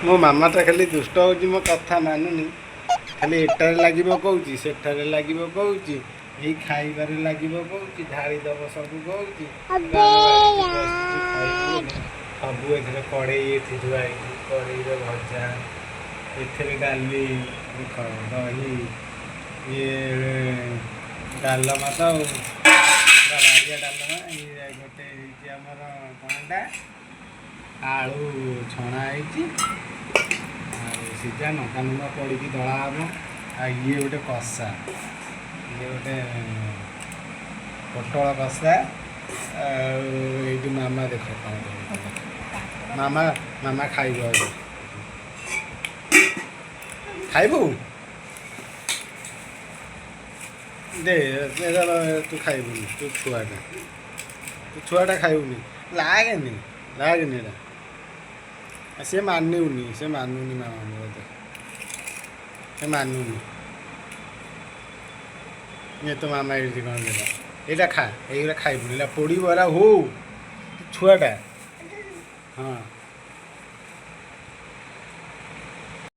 मो मामाटा खाली दुष्ट होची मो कथा मानुनी खाली एटारे लागिबो कहूची सेठारे लागिबो कहूची एई खाइबारे लागिबो कहूची ढाଳି दब सब कहूची सब एथरे कड़ेई एथि धुआई कड़ेई रे भजा एथरे डाली दही ये डालमा तो बाड़िया डालमा ये गोटे आमर कणटा आलू छणा है सीधा लंका लुंगा पड़ी दला हम आ ये गोटे कषा ये गोटे पोटल कषा ये मामा देख मामा मामा खाइब खाइबू दे तू खाइबुनि तू छुआटा खाइबुनि लागेनि लागेनि से मानुनी मामा बोलते से मानुनी ये तो मामा ये कौन देला यहाँ खा ये खाइबुनि पोड़ी बरा हो छुआटा हाँ